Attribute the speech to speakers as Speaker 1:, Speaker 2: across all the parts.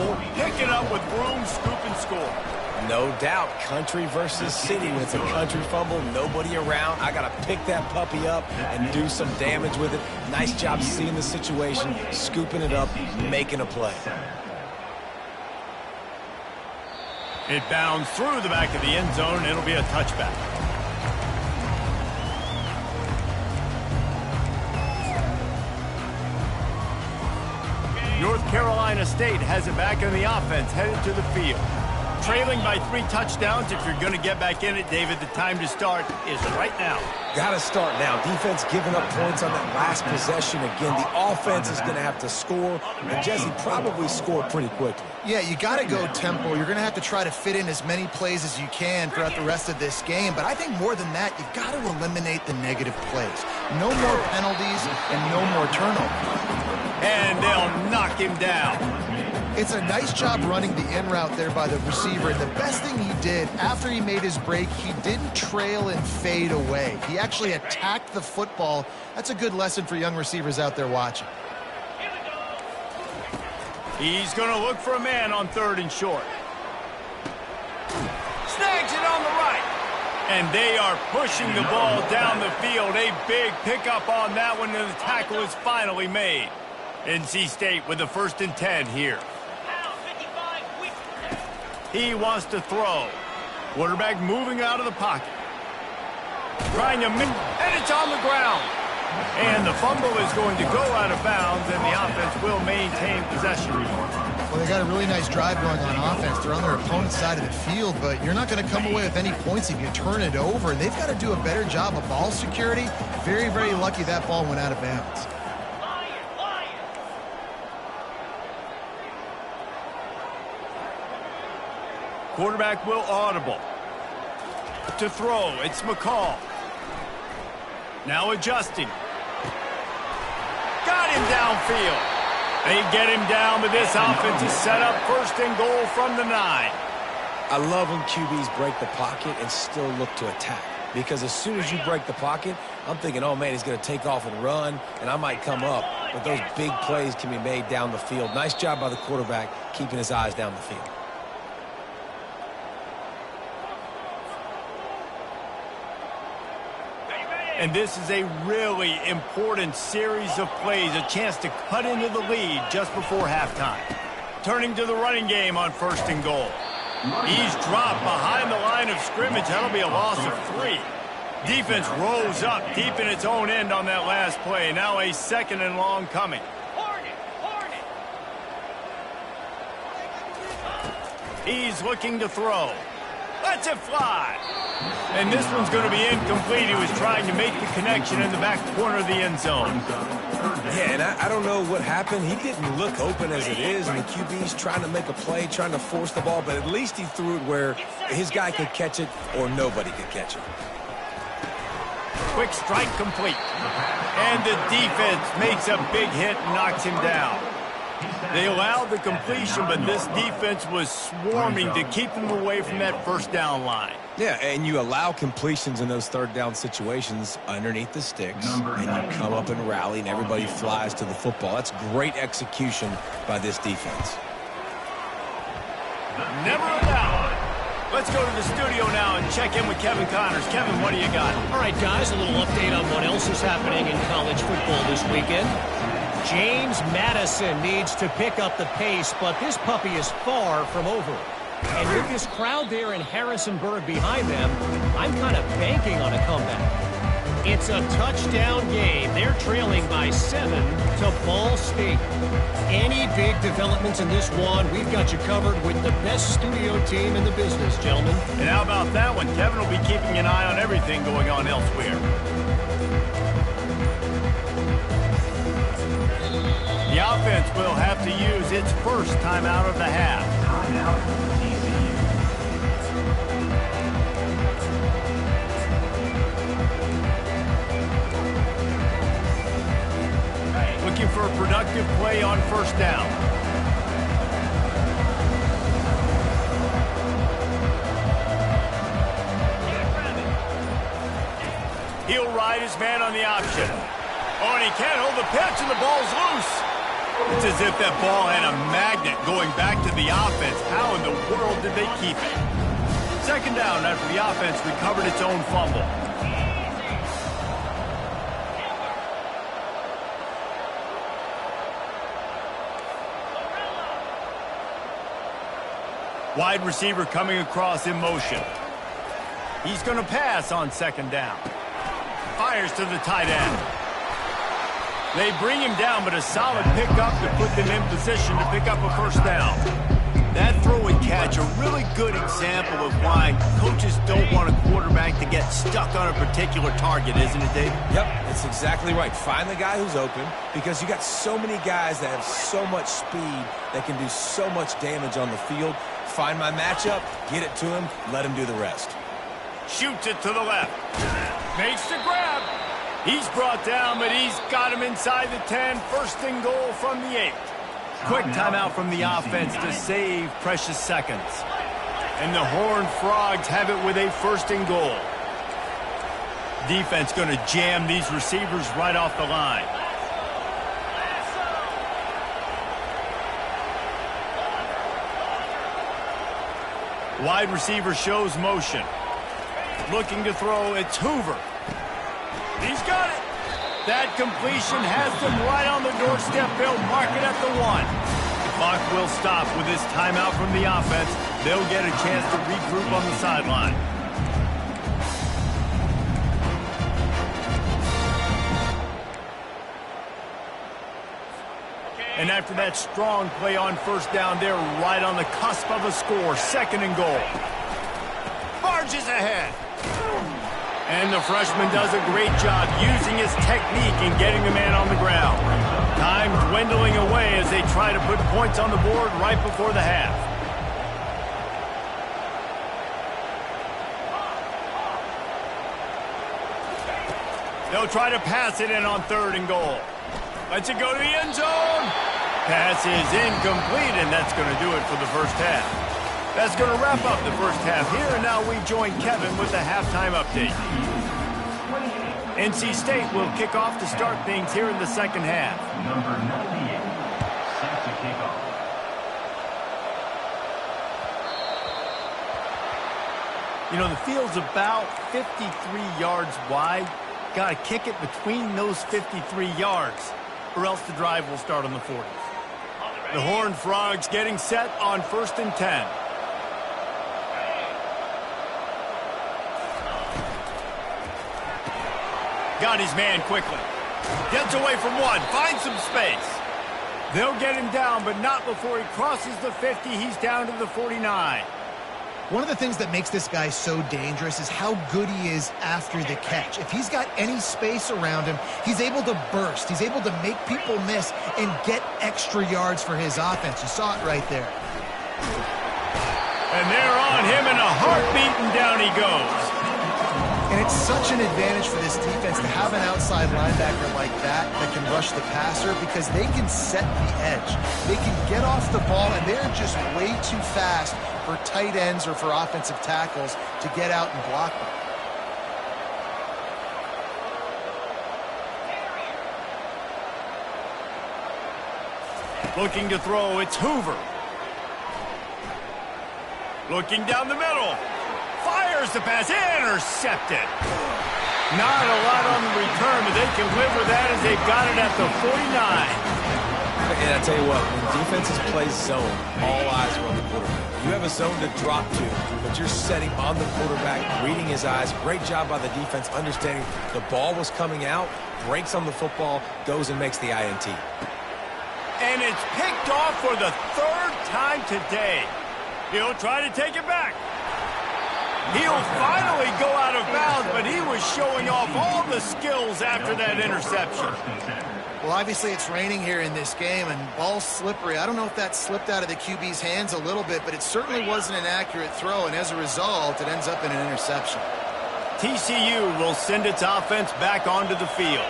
Speaker 1: fumble, pick it up with room, scoop, and score.
Speaker 2: No doubt, country versus city. When it's a country fumble, nobody around. I got to pick that puppy up and do some damage with it. Nice job seeing the situation, scooping it up, making a play.
Speaker 1: It bounds through the back of the end zone. It'll be a touchback. North Carolina State has it back in the offense, headed to the field. Trailing by 3 touchdowns. If you're going to get back in it, David, the time to start is right now.
Speaker 2: Got to start now. Defense giving up points on that last possession. Again, the offense is going to have to score, and Jesse probably score pretty quickly.
Speaker 3: Yeah, you got to go tempo. You're going to have to try to fit in as many plays as you can throughout the rest of this game. But I think more than that, you've got to eliminate the negative plays. No more penalties and no more turnovers.
Speaker 1: And they'll knock him down.
Speaker 3: It's a nice job running the in route there by the receiver. And the best thing he did after he made his break, he didn't trail and fade away. He actually attacked the football. That's a good lesson for young receivers out there watching.
Speaker 1: He's going to look for a man on 3rd and short. Snags it on the right. And they are pushing the ball down the field. A big pickup on that one, and the tackle is finally made. NC State with the 1st and 10 here. He wants to throw. Quarterback moving out of the pocket. Trying to and it's on the ground. And the fumble is going to go out of bounds, and the offense will maintain possession.
Speaker 3: Well, they got a really nice drive going on offense. They're on their opponent's side of the field, but you're not going to come away with any points if you turn it over. And they've got to do a better job of ball security. Very, very lucky that ball went out of bounds.
Speaker 1: Quarterback will audible. To throw, it's McCall. Now adjusting. Got him downfield. They get him down, but this offense is set up 1st and goal from the 9.
Speaker 2: I love when QBs break the pocket and still look to attack. Because as soon as you break the pocket, I'm thinking, oh, man, he's going to take off and run, and I might come up. But those big plays can be made down the field. Nice job by the quarterback keeping his eyes down the field.
Speaker 1: And this is a really important series of plays, a chance to cut into the lead just before halftime. Turning to the running game on 1st and goal. He's dropped behind the line of scrimmage. That'll be a loss of 3. Defense rolls up deep in its own end on that last play. Now a 2nd and long coming. He's looking to throw. Lets it fly. And this one's going to be incomplete. He was trying to make the connection in the back corner of the end zone.
Speaker 2: Yeah, and I don't know what happened. He didn't look open as it is, and the QB's trying to make a play, trying to force the ball, but at least he threw it where his guy could catch it or nobody could catch it.
Speaker 1: Quick strike complete. And the defense makes a big hit and knocks him down. They allowed the completion, but this defense was swarming to keep them away from that 1st down line.
Speaker 2: Yeah, and you allow completions in those 3rd down situations underneath the sticks, and you come up and rally, and everybody flies to the football. That's great execution by this defense.
Speaker 1: Never allowed. Let's go to the studio now and check in with Kevin Connors. Kevin, what do you got?
Speaker 4: All right, guys, a little update on what else is happening in college football this weekend. James Madison needs to pick up the pace, but this puppy is far from over. And with this crowd there in Harrisonburg behind them, I'm kind of banking on a comeback. It's a touchdown game. They're trailing by 7 to Ball State. Any big developments in this one, we've got you covered with the best studio team in the business, gentlemen.
Speaker 1: And how about that one? Kevin will be keeping an eye on everything going on elsewhere. The offense will have to use its 1st timeout of the half. Looking for a productive play on 1st down. He'll ride his man on the option. Oh, and he can't hold the pitch, and the ball's loose. It's as if that ball had a magnet going back to the offense. How in the world did they keep it? Second down after the offense recovered its own fumble. Wide receiver coming across in motion. He's going to pass on second down. Fires to the tight end. They bring him down, but a solid pickup to put them in position to pick up a first down. That throw and catch, a really good example of why coaches don't want a quarterback to get stuck on a particular target, isn't it, Dave?
Speaker 2: Yep, that's exactly right. Find the guy who's open, because you got so many guys that have so much speed that can do so much damage on the field. Find my matchup, get it to him, let him do the rest.
Speaker 1: Shoots it to the left. Makes the grab. He's brought down, but he's got him inside the 10. First and goal from the 8. Quick timeout from the offense to save precious seconds. And the Horned Frogs have it with a first and goal. Defense going to jam these receivers right off the line. Wide receiver shows motion. Looking to throw, it's Hoover. He's got it. That completion has them right on the doorstep. They'll mark it at the 1. The clock will stop with this timeout from the offense. They'll get a chance to regroup on the sideline. And after that strong play on first down, they're right on the cusp of a score. Second and goal. Barges ahead. And the freshman does a great job using his technique and getting the man on the ground. Time dwindling away as they try to put points on the board right before the half. They'll try to pass it in on third and goal. Lets it go to the end zone. Pass is incomplete, and that's going to do it for the first half. That's going to wrap up the first half here, and now we join Kevin with the halftime update. NC State will kick off to start things here in the second half.
Speaker 5: Number 98, set to kick off.
Speaker 1: You know, the field's about 53 yards wide. Got to kick it between those 53 yards, or else the drive will start on the 40. The Horned Frogs getting set on first and 10. Got his man quickly. Gets away from one. Finds some space. They'll get him down, but not before he crosses the 50. He's down to the 49.
Speaker 3: One of the things that makes this guy so dangerous is how good he is after the catch. If he's got any space around him, he's able to burst. He's able to make people miss and get extra yards for his offense. You saw it right there.
Speaker 1: And they're on him in a heartbeat, and down he goes.
Speaker 3: And it's such an advantage for this defense to have an outside linebacker like that can rush the passer, because they can set the edge. They can get off the ball, and they're just way too fast for tight ends or for offensive tackles to get out and block them.
Speaker 1: Looking to throw, it's Hoover. Looking down the middle. Fires the pass, intercepted. Not a lot on the return, but they can live with that as they've got it at the 49.
Speaker 2: And I tell you what, when defenses play zone, all eyes are on the quarterback. You have a zone to drop to, but you're setting on the quarterback, reading his eyes. Great job by the defense, understanding the ball was coming out, breaks on the football, goes and makes the INT.
Speaker 1: And it's picked off for the third time today. He'll try to take it back. He'll finally go out of bounds, but he was showing off all the skills after that interception.
Speaker 3: Well, obviously it's raining here in this game, and ball's slippery. I don't know if that slipped out of the QB's hands a little bit, but it certainly wasn't an accurate throw, and as a result, it ends up in an interception.
Speaker 1: TCU will send its offense back onto the field.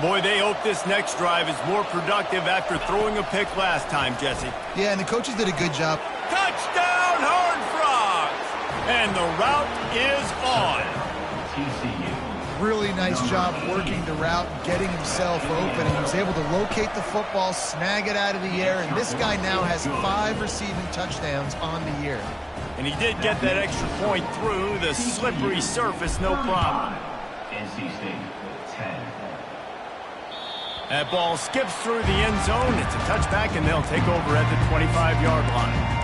Speaker 1: Boy, they hope this next drive is more productive after throwing a pick last time, Jesse.
Speaker 3: Yeah, and the coaches did a good job.
Speaker 1: Touchdown, Horned Frogs! And the route is on.
Speaker 5: TCU.
Speaker 3: really nice job working the route and getting himself open. And he was able to locate the football, snag it out of the air, and this guy now has 5 receiving touchdowns on the year.
Speaker 1: And he did get that extra point through the slippery surface, no problem.
Speaker 5: NC State, 10.
Speaker 1: That ball skips through the end zone. It's a touchback, and they'll take over at the 25-yard line.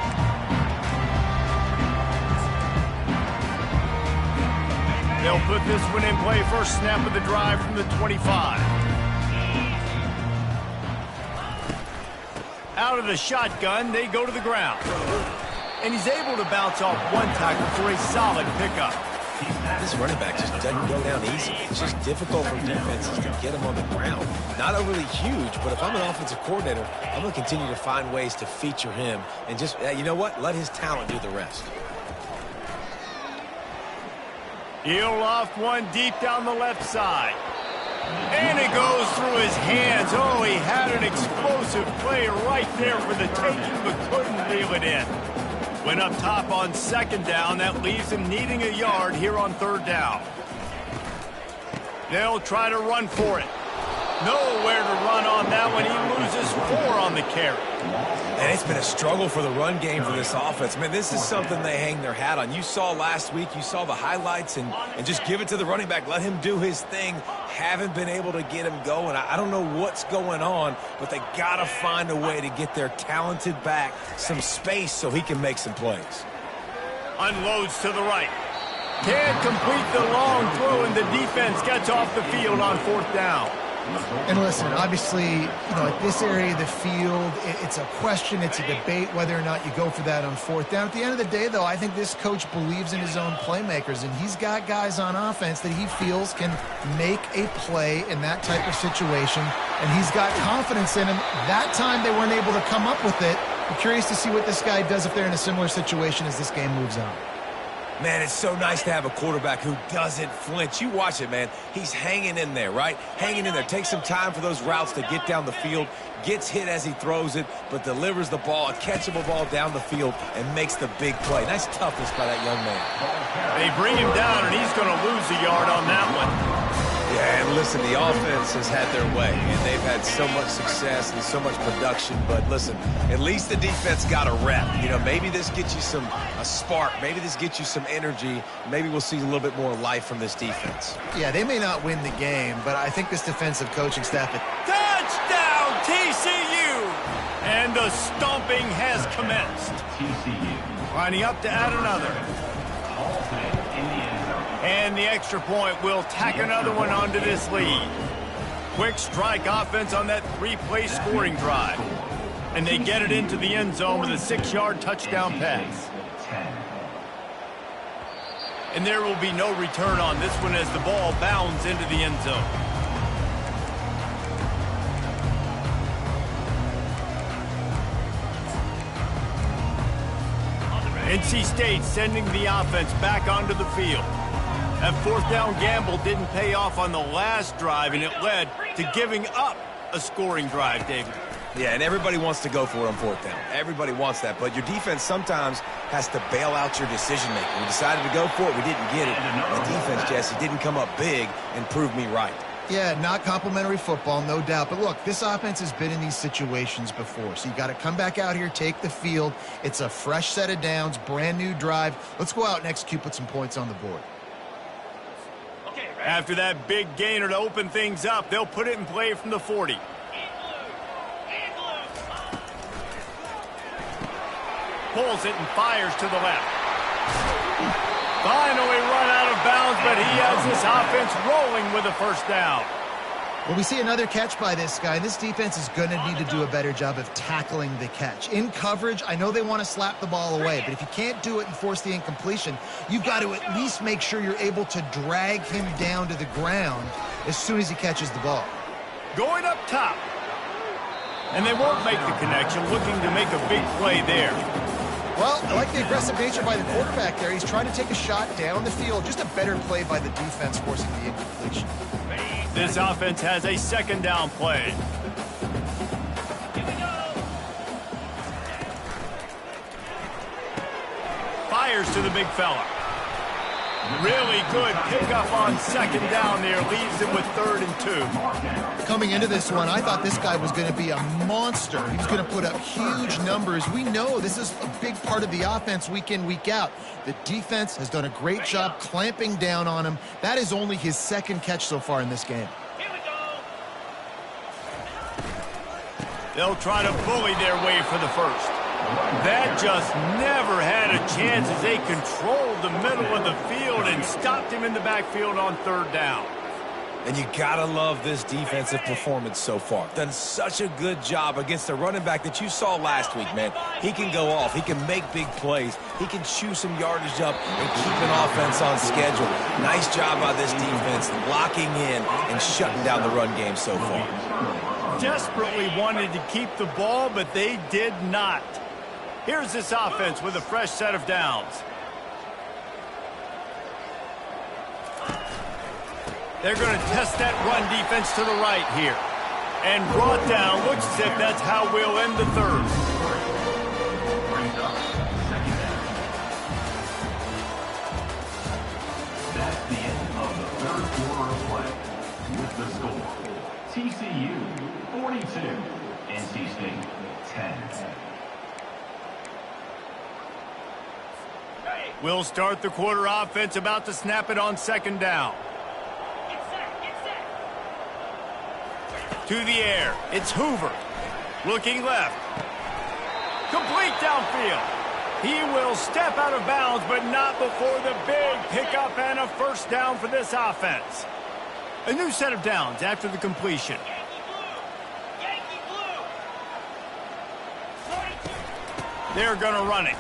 Speaker 1: They'll put this one in play. First snap of the drive from the 25. Out of the shotgun, they go to the ground. And he's able to bounce off one tackle for a solid pickup.
Speaker 2: This running back just doesn't go down easy. It's just difficult for defenses to get him on the ground. Not overly huge, but if I'm an offensive coordinator, I'm going to continue to find ways to feature him and just, you know what, let his talent do the rest.
Speaker 1: He'll loft one deep down the left side. And it goes through his hands. Oh, he had an explosive play right there for the taking, but couldn't reel it in. Went up top on second down. That leaves him needing a yard here on third down. They'll try to run for it. Nowhere to run on that one. He loses 4 on the carry.
Speaker 2: And it's been a struggle for the run game for this offense. Man, this is something they hang their hat on. You saw last week, you saw the highlights, and just give it to the running back. Let him do his thing. Haven't been able to get him going. I don't know what's going on, but they got to find a way to get their talented back some space so he can make some plays.
Speaker 1: Unloads to the right. Can't complete the long throw, and the defense gets off the field on fourth down.
Speaker 3: And listen, obviously, at this area of the field, it's a question, it's a debate whether or not you go for that on fourth down. At the end of the day, though, I think this coach believes in his own playmakers, and he's got guys on offense that he feels can make a play in that type of situation, and he's got confidence in him. That time they weren't able to come up with it. I'm curious to see what this guy does if they're in a similar situation as this game moves on.
Speaker 2: Man, it's so nice to have a quarterback who doesn't flinch. You watch it, man. He's hanging in there, right? Hanging in there. Takes some time for those routes to get down the field. Gets hit as he throws it, but delivers the ball, a catchable ball down the field, and makes the big play. Nice toughness by that young man.
Speaker 1: They bring him down, and he's going to lose a yard on that one.
Speaker 2: Yeah, and listen, the offense has had their way, and they've had so much success and so much production. But listen, at least the defense got a rep. Maybe this gets you a spark. Maybe this gets you some energy. Maybe we'll see a little bit more life from this defense.
Speaker 3: Yeah, they may not win the game, but I think this defensive coaching staff...
Speaker 1: Touchdown, TCU! And the stomping has commenced.
Speaker 5: TCU.
Speaker 1: Lining up to add another. And the extra point will tack another one onto this lead. Quick strike offense on that 3-play scoring drive. And they get it into the end zone with a 6-yard touchdown pass. And there will be no return on this one as the ball bounds into the end zone. NC State sending the offense back onto the field. That fourth down gamble didn't pay off on the last drive, and it led to giving up a scoring drive, David.
Speaker 2: Yeah, and everybody wants to go for it on fourth down. Everybody wants that, but your defense sometimes has to bail out your decision-making. We decided to go for it. We didn't get it. The defense, Jesse, didn't come up big and prove me right.
Speaker 3: Yeah, not complimentary football, no doubt. But look, this offense has been in these situations before. So you got to come back out here, take the field. It's a fresh set of downs, brand new drive. Let's go out and execute, put some points on the board.
Speaker 1: After that big gainer to open things up, they'll put it in play from the 40. Pulls it and fires to the left. Finally run out of bounds, but he has this offense rolling with a first down.
Speaker 3: Well, we see another catch by this guy. This defense is going to need to do a better job of tackling the catch. In coverage, I know they want to slap the ball away, but if you can't do it and force the incompletion, you've got to at least make sure you're able to drag him down to the ground as soon as he catches the ball.
Speaker 1: Going up top. And they won't make the connection, looking to make a big play there.
Speaker 3: Well, I like the aggressive nature by the quarterback there. He's trying to take a shot down the field. Just a better play by the defense forcing the incompletion.
Speaker 1: This offense has a second down play. Fires to the big fella. Really good pickup on second down there. Leaves him with 3rd and 2.
Speaker 3: Coming into this one, I thought this guy was going to be a monster. He was going to put up huge numbers. We know this is a big part of the offense week in, week out. The defense has done a great job clamping down on him. That is only his 2nd catch so far in this game.
Speaker 1: They'll try to bully their way for the first. That just never had a chance as they controlled the middle of the field and stopped him in the backfield on 3rd down.
Speaker 2: And you gotta love this defensive performance so far. Done such a good job against a running back that you saw last week, man. He can go off. He can make big plays. He can chew some yardage up and keep an offense on schedule. Nice job by this defense locking in and shutting down the run game so far.
Speaker 1: Desperately wanted to keep the ball, but they did not. Here's this offense with a fresh set of downs. They're going to test that run defense to the right here. And brought down. Looks as if that's how we'll end the 3rd.
Speaker 5: That's the end of the 3rd quarter of play. With the score, TCU 42, NC State 10.
Speaker 1: We'll start the quarter offense, about to snap it on 2nd down. To the air, it's Hoover. Looking left. Complete downfield. He will step out of bounds, but not before the big pickup and a 1st down for this offense. A new set of downs after the completion. They're going to run it.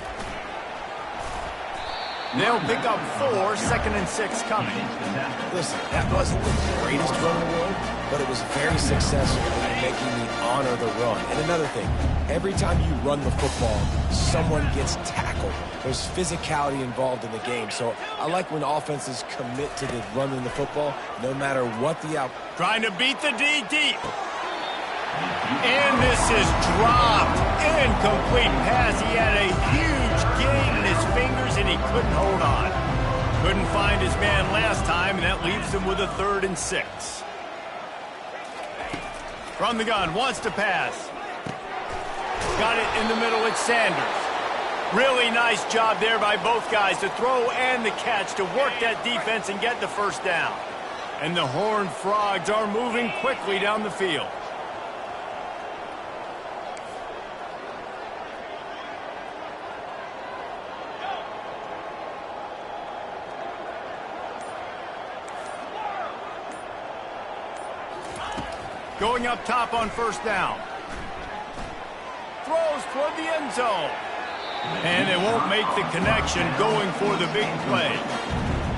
Speaker 1: They'll pick up 4, 2nd and 6 coming.
Speaker 2: Listen, that wasn't the greatest run in the world, but it was very successful in making me honor the run. And another thing, every time you run the football, someone gets tackled. There's physicality involved in the game. So I like when offenses commit to the running the football, no matter what the outcome.
Speaker 1: Trying to beat the D deep. And this is dropped. Incomplete pass. He had a huge gain in his fingers, and he couldn't hold on. Couldn't find his man last time, and that leaves him with a 3rd and 6. From the gun, wants to pass. Got it in the middle, it's Sanders. Really nice job there by both guys to throw and the catch to work that defense and get the 1st down. And the Horned Frogs are moving quickly down the field. Going up top on 1st down. Throws toward the end zone. And they won't make the connection going for the big play.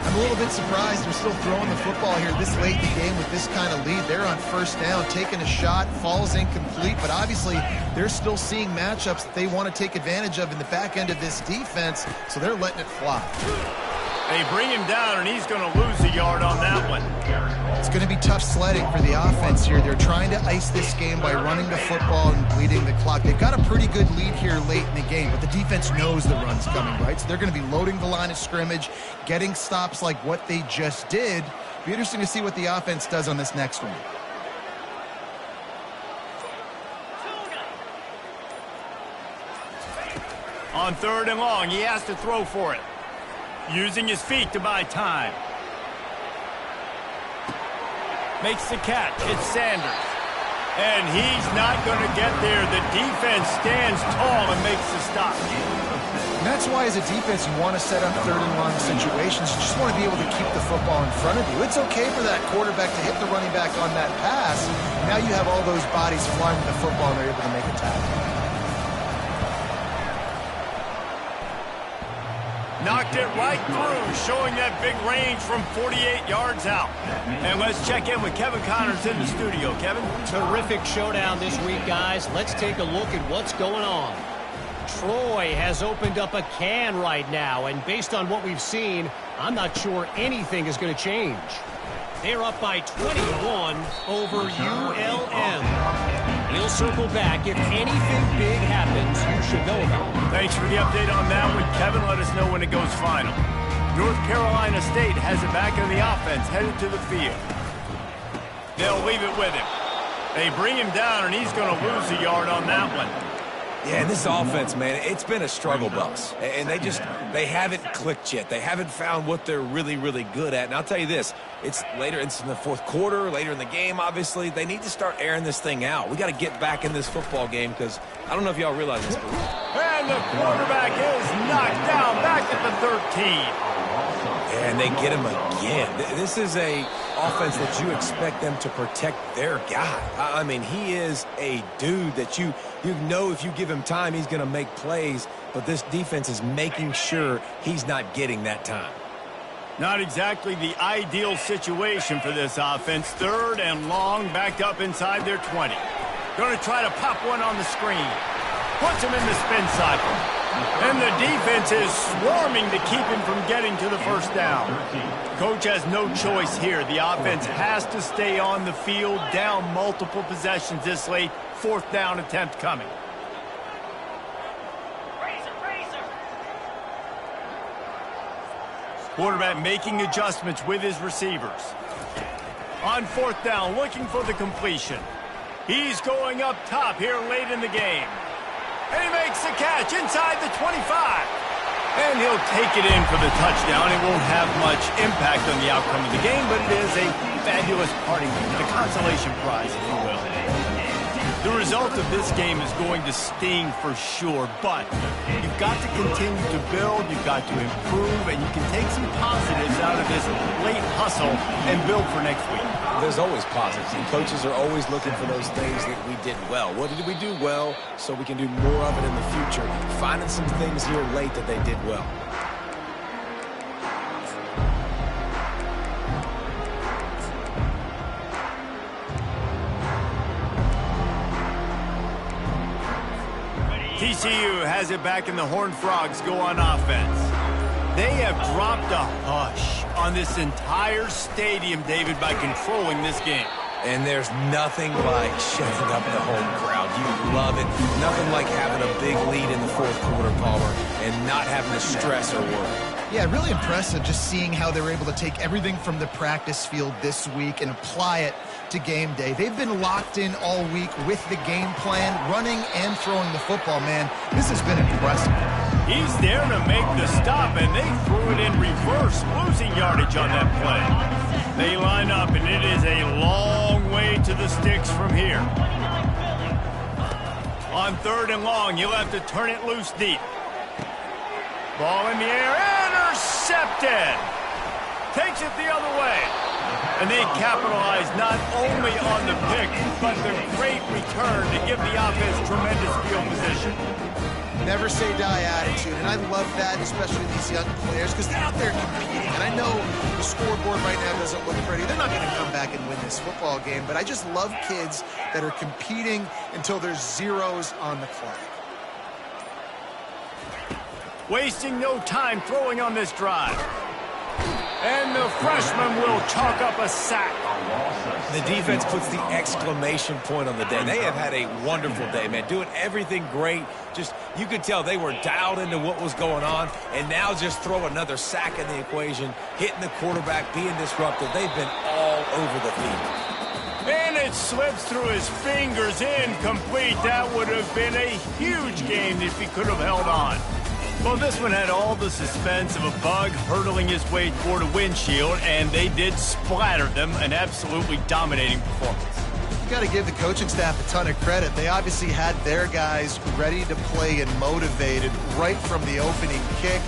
Speaker 3: I'm a little bit surprised they're still throwing the football here this late in the game with this kind of lead. They're on 1st down, taking a shot, falls incomplete, but obviously they're still seeing matchups that they want to take advantage of in the back end of this defense, so they're letting it fly.
Speaker 1: They bring him down, and he's going to lose a yard on that one.
Speaker 3: It's going to be tough sledding for the offense here. They're trying to ice this game by running the football and bleeding the clock. They've got a pretty good lead here late in the game, but the defense knows the run's coming, right? So they're going to be loading the line of scrimmage, getting stops like what they just did. Be interesting to see what the offense does on this next one.
Speaker 1: On 3rd and long, he has to throw for it. Using his feet to buy time. Makes the catch. It's Sanders. And he's not going to get there. The defense stands tall and makes the stop.
Speaker 3: And that's why as a defense you want to set up 3rd and long situations. You just want to be able to keep the football in front of you. It's okay for that quarterback to hit the running back on that pass. Now you have all those bodies flying with the football and they're able to make a tackle.
Speaker 1: Knocked it right through, showing that big range from 48 yards out. And let's check in with Kevin Connors in the studio. Kevin?
Speaker 4: Terrific showdown this week, guys. Let's take a look at what's going on. Troy has opened up a can right now, and based on what we've seen, I'm not sure anything is going to change. They're up by 21 over ULM. We'll circle back. If anything big happens, you should know about it.
Speaker 1: Thanks for the update on that one, Kevin. Let us know when it goes final. North Carolina State has it back in the offense, headed to the field. They'll leave it with him. They bring him down, and he's going to lose a yard on that one.
Speaker 2: Yeah, and this offense, man, it's been a struggle bus. And they haven't clicked yet. They haven't found what they're really, really good at. And I'll tell you this, it's in the fourth quarter, later in the game, obviously. They need to start airing this thing out. We got to get back in this football game because I don't know if y'all realize this.
Speaker 1: And the quarterback is knocked down back at the 13.
Speaker 2: And they get him again. This is a offense that you expect them to protect their guy. I mean, he is a dude that you know if you give him time, he's going to make plays. But this defense is making sure he's not getting that time.
Speaker 1: Not exactly the ideal situation for this offense. 3rd and long, backed up inside their 20. Going to try to pop one on the screen. Puts him in the spin cycle. And the defense is swarming to keep him from getting to the first down. Coach has no choice here. The offense has to stay on the field, down multiple possessions this late. 4th down attempt coming. Quarterback making adjustments with his receivers. On 4th down, looking for the completion. He's going up top here late in the game. And he makes the catch inside the 25. And he'll take it in for the touchdown. It won't have much impact on the outcome of the game, but it is a fabulous parting gift, a consolation prize, if you will. The result of this game is going to sting for sure, but you've got to continue to build, you've got to improve, and you can take some positives out of this late hustle and build for next week.
Speaker 2: There's always positives, and coaches are always looking for those things that we did well. What did we do well so we can do more of it in the future? Finding some things here late that they did well.
Speaker 1: TCU has it back, and the Horned Frogs go on offense. They have dropped a hush on this entire stadium, David, by controlling this game.
Speaker 2: And there's nothing like shutting up the home crowd. You love it. Nothing like having a big lead in the 4th quarter, Palmer, and not having to stress or worry.
Speaker 3: Yeah, really impressive just seeing how they were able to take everything from the practice field this week and apply it to game day. They've been locked in all week with the game plan, running and throwing the football, man. This has been impressive.
Speaker 1: He's there to make the stop, and they threw it in reverse, losing yardage on that play. They line up, and it is a long way to the sticks from here. On 3rd and long, you'll have to turn it loose deep. Ball in the air, intercepted. Takes it the other way. And they capitalize not only on the pick, but the great return to give the offense tremendous field position.
Speaker 3: Never say die attitude, and I love that, especially these young players, because they're out there competing. And I know the scoreboard right now doesn't look pretty. They're not going to come back and win this football game, but I just love kids that are competing until there's zeros on the clock.
Speaker 1: Wasting no time throwing on this drive. And the freshman will chalk up a sack.
Speaker 2: The defense puts the exclamation point on the day. They have had a wonderful day, man, doing everything great. Just, you could tell they were dialed into what was going on, and now just throw another sack in the equation, hitting the quarterback, being disruptive. They've been all over the field.
Speaker 1: And it slips through his fingers, incomplete. That would have been a huge game if he could have held on. Well, this one had all the suspense of a bug hurtling his way toward a windshield, and they did splatter them, an absolutely dominating performance.
Speaker 3: You got to give the coaching staff a ton of credit. They obviously had their guys ready to play and motivated right from the opening kick.